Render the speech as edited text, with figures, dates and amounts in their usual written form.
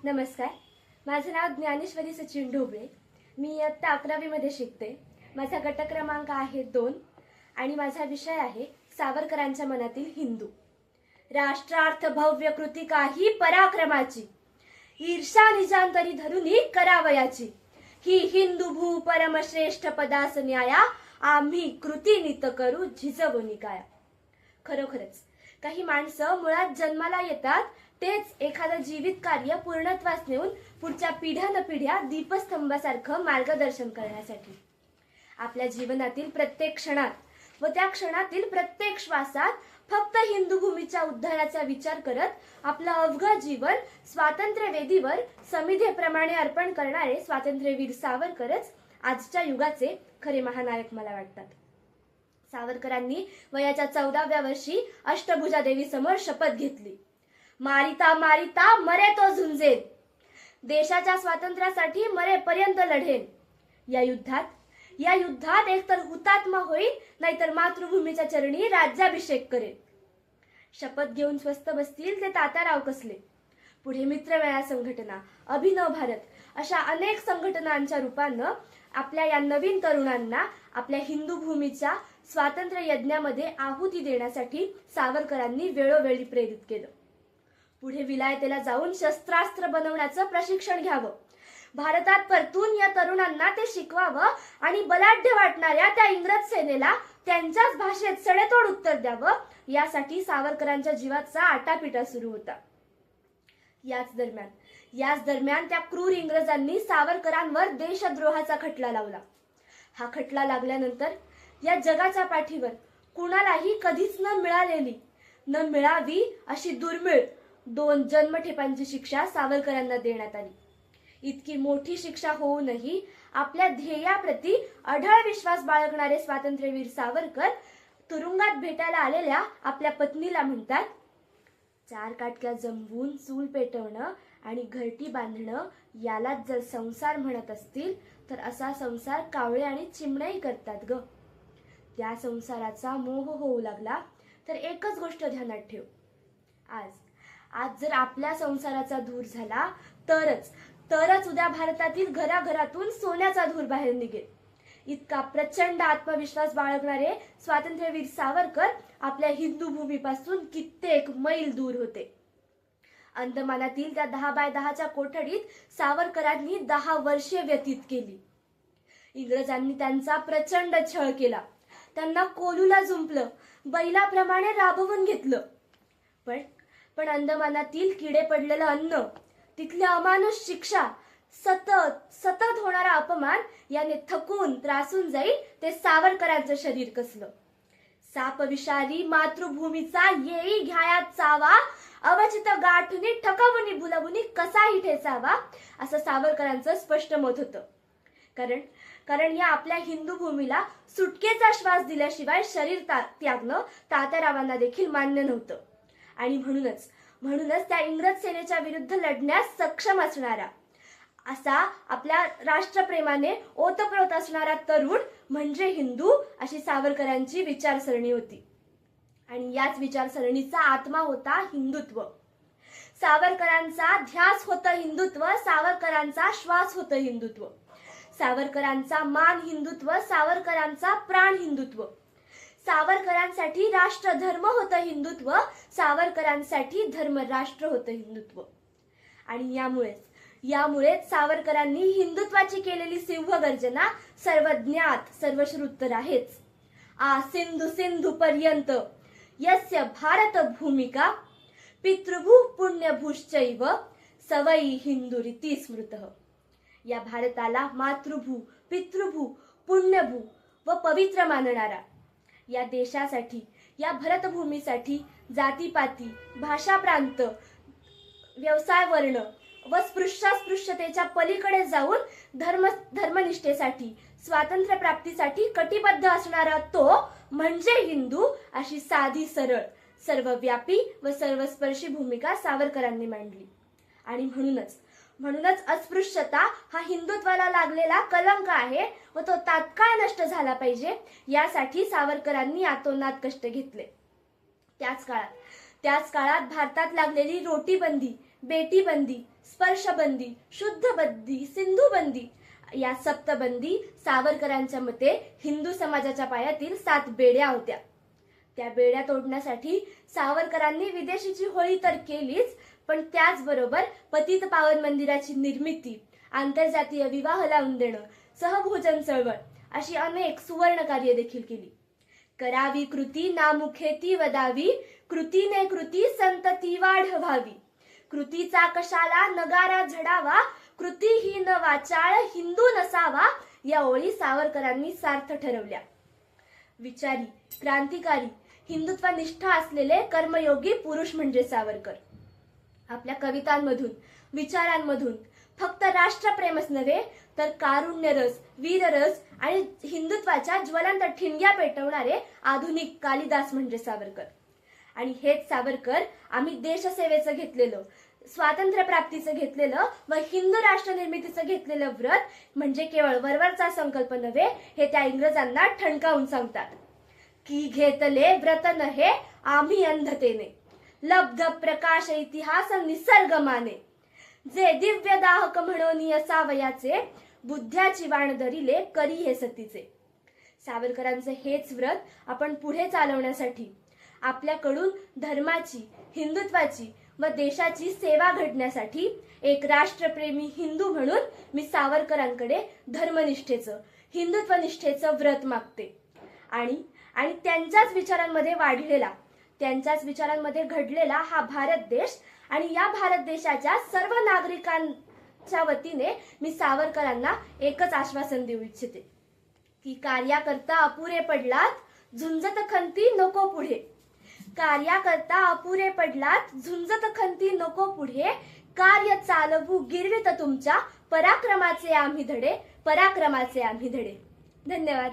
नमस्कार. माझं नाव ज्ञानेश्वरी सचिन ढोबळे. मी इयत्ता 11वी मध्ये शिकते. माझा गट क्रमांक आहे 2 आणि माझा विषय आहे सावरकरांच्या मनातील हिंदू. राष्ट्रार्थ भव्य कृती काही पराक्रमाची, ईर्षा निजांतरी धरुनी करावयाची, ही हिंदू भू परमश्रेष्ठ पदास न्याया, आम्ही कृती नित करू झिजवून काया. खरोखरच काही माणसं मुळात जन्माला येतात तेच एखादं जीवित कार्य पूर्णत्वास नेऊन पुढच्या पिढ्यानपिढ्या दीपस्तंभासारखं मार्गदर्शन करण्यासाठी. आपल्या जीवनातील प्रत्येक क्षणात व त्या क्षणातील प्रत्येक श्वासात फक्त हिंदू भूमीच्या उद्धाराचा विचार करत आपलं अवघं जीवन स्वातंत्र्य वेदीवर समिधेप्रमाणे अर्पण करणारे स्वातंत्र्यवीर सावरकरच आजच्या युगाचे खरे महानायक मला वाटतात. सावरकरांनी वयाच्या 14व्या वर्षी अष्टभुजा देवी समोर शपथ घेतली. मारिता मारिता मरे तो झुंजेन, देशाच्या स्वातंत्र्यासाठी मरेपर्यंत लढेन. या युद्धात एकतर हुतात्मा होईल नाहीतर मातृभूमीच्या चरणी राज्याभिषेक करेल. शपथ घेऊन स्वस्थ बसतील ते तात्याराव कसले. पुढे मित्रमेळा संघटना, अभिनव भारत अशा अनेक संघटनांच्या रूपानं आपल्या या नवीन तरुणांना आपल्या हिंदू भूमीच्या स्वातंत्र्य यज्ञामध्ये आहुती देण्यासाठी सावरकरांनी वेळोवेळी प्रेरित केलं. पुढे विलायतेला जाऊन शस्त्रास्त्र बनवण्याचं प्रशिक्षण घ्यावं. भारतात परतून या तरुणांना ते शिकवावं आणि बलाढ्य वाटणाऱ्या त्या इंग्रज सेनेला त्यांच्याच भाषेत सडेतोड उत्तर द्यावं, यासाठी सावरकरांच्या जीवाचा आटापिटा सुरू होता. याच दरम्यान त्या क्रूर इंग्रजांनी सावरकरांवर देशद्रोहाचा खटला लावला. हा खटला लागल्यानंतर या जगाच्या पाठीवर कुणालाही कधीच न मिळालेली, न मिळावी अशी दुर्मिळ 2 जन्मठेपांची शिक्षा सावरकरांना देण्यात आली. इतकी मोठी शिक्षा होऊनही आपल्या ध्येयाप्रती अढळ विश्वास बाळगणारे स्वातंत्र्यवीर सावरकर तुरुंगात भेटायला आलेल्या आपल्या पत्नीला म्हणतात, 4 काटक्या जमवून चूल पेटवणं आणि घरटी बांधणं यालाच जर संसार म्हणत असतील तर असा संसार कावळे आणि चिमण्याही करतात ग. त्या संसाराचा मोह होऊ लागला तर एकच गोष्ट ध्यानात ठेव, आज जर आपल्या संसाराचा धूर झाला तरच उद्या भारतातील घराघरातून सोन्याचा धूर बाहेर निघेल. इतका प्रचंड आत्मविश्वास बाळगणारे स्वातंत्र्यवीर सावरकर आपल्या हिंदू भूमीपासून कित्येक मैल दूर होते. अंदमानातील त्या 10x10च्या कोठडीत सावरकरांनी 10 वर्षे व्यतीत केली. इंग्रजांनी त्यांचा प्रचंड छळ केला. त्यांना कोलूला जुंपलं, बैलाप्रमाणे राबवून घेतलं. पण अंदमानातील किडे पडलेलं अन्न, तिथल्या अमानुष शिक्षा, सतत होणारा अपमान याने थकून त्रासून जाईल ते सावरकरांचं शरीर कसलं. सापविषारी मातृभूमीचा येई घ्यायात चावा, अवचित गाठुनी ठकवुनी भुलवुनी कसाही ठेचावा, असं सावरकरांचं स्पष्ट मत होतं. कारण या आपल्या हिंदू भूमीला सुटकेचा श्वास दिल्याशिवाय शरीर त्यागणं तात्यारावांना देखील मान्य नव्हतं. आणि म्हणूनच त्या इंग्रज सेनेच्या विरुद्ध लढण्यास सक्षम असणारा, असा आपल्या राष्ट्रप्रेमाने ओतप्रोत असणारा तरुण म्हणजे हिंदू, अशी सावरकरांची विचारसरणी होती. आणि याच विचारसरणीचा आत्मा होता हिंदुत्व. सावरकरांचा ध्यास होतं हिंदुत्व, सावरकरांचा श्वास होतं हिंदुत्व. सावरकरांचा मान हिंदुत्व, सावरकरांचा प्राण हिंदुत्व. सावरकरांसाठी राष्ट्र धर्म होतं हिंदुत्व, सावरकरांसाठी धर्म राष्ट्र होतं हिंदुत्व. आणि यामुळेच सावरकरांनी हिंदुत्वाची केलेली सिंहगर्जना सर्वज्ञात सर्वश्रुत आहेच. आ सिंधू सिंधू पर्यंत यस्य भारत भूमिका, पितृभू पुण्यभूश्चैव सवयी हिंदुरिती स्मृतः. या भारताला मातृभू, पितृभू, पुण्यभू व पवित्र मानणारा, या देशासाठी, या भरतभूमीसाठी जातीपाती, भाषा, प्रांत, व्यवसाय, वर्ण व स्पृश्यास्पृश्यतेच्या पलीकडे जाऊन धर्मनिष्ठेसाठी, स्वातंत्र्य प्राप्तीसाठी कटिबद्ध असणारा तो म्हणजे हिंदू, अशी साधी, सरळ, सर्वव्यापी व सर्वस्पर्शी भूमिका सावरकरांनी मांडली. आणि म्हणूनच अस्पृश्यता हा हिंदुत्वाला लागलेला कलंक आहे व तो तात्काळ नष्ट झाला पाहिजे, यासाठी सावरकरांनी आतोनात कष्ट घेतले. त्याच काळात भारतात लागलेली रोटीबंदी, बेटीबंदी, स्पर्शबंदी, शुद्धबंदी, सिंधुबंदी या सप्तबंदी सावरकरांच्या मते हिंदू समाजाच्या पायातील 7 बेड्या होत्या. त्या बेड्या तोडण्यासाठी सावरकरांनी विदेशीची होळी तर केलीच, पण त्याचबरोबर पतित पावन मंदिराची निर्मिती, आंतरजातीय विवाह लावून देणं, सहभोजन चळवळ अशी अनेक सुवर्ण कार्य देखील केली. करावी कृती नामुखे ती वदावी, कृतीने कृती संतती वाढवावी. कृतीचा कशाला नगारा झडावा, कृती ही न वाचाळ हिंदू नसावा या ओळी सावरकरांनी सार्थ ठरवल्या. विचारी, क्रांतिकारी, हिंदुत्वनिष्ठ असलेले कर्मयोगी पुरुष म्हणजे सावरकर. आपल्या कवितांमधून, विचारांमधून फक्त राष्ट्रप्रेमच नव्हे तर कारुण्यरस, वीररस आणि हिंदुत्वाच्या ज्वलंत ठिणग्या पेटवणारे आधुनिक कालिदास म्हणजे सावरकर. आणि हेच सावरकर आम्ही देशसेवेचं घेतलेलं, स्वातंत्र्य प्राप्तीचं घेतलेलं व हिंदू राष्ट्र निर्मितीचं घेतलेलं व्रत म्हणजे केवळ वरवरचा संकल्प नव्हे हे त्या इंग्रजांना ठणकावून सांगतात की घेतले व्रत नहे आम्ही अंधतेने, लब्ध प्रकाश इतिहास निसर्ग माने, जे दिव्य दाहक म्हणून सावयाचे, बुद्ध्याची वाण धरिले करी हे सतीचे. सावरकरांचे हेच व्रत आपण पुढे चालवण्यासाठी, आपल्याकडून धर्माची, हिंदुत्वाची व देशाची सेवा घडण्यासाठी एक राष्ट्रप्रेमी हिंदू म्हणून मी सावरकरांकडे धर्मनिष्ठेचं, हिंदुत्वनिष्ठेचं व्रत मागते. आणि त्यांच्याच विचारांमध्ये वाढलेला, त्यांच्याच विचारांमध्ये घडलेला हा भारत देश आणि या भारत देशाच्या सर्व नागरिकांच्या वतीने मी सावरकरांना एकच आश्वासन देऊ इच्छिते की कार्याकर्ता अपुरे पडलात, झुंजत खंती नको पुढे. कार्याकर्ता अपुरे पडलात, झुंजत खंती नको पुढे, कार्य चालवू गिरवित तुमच्या, पराक्रमाचे आम्ही धडे, पराक्रमाचे आम्ही धडे. धन्यवाद.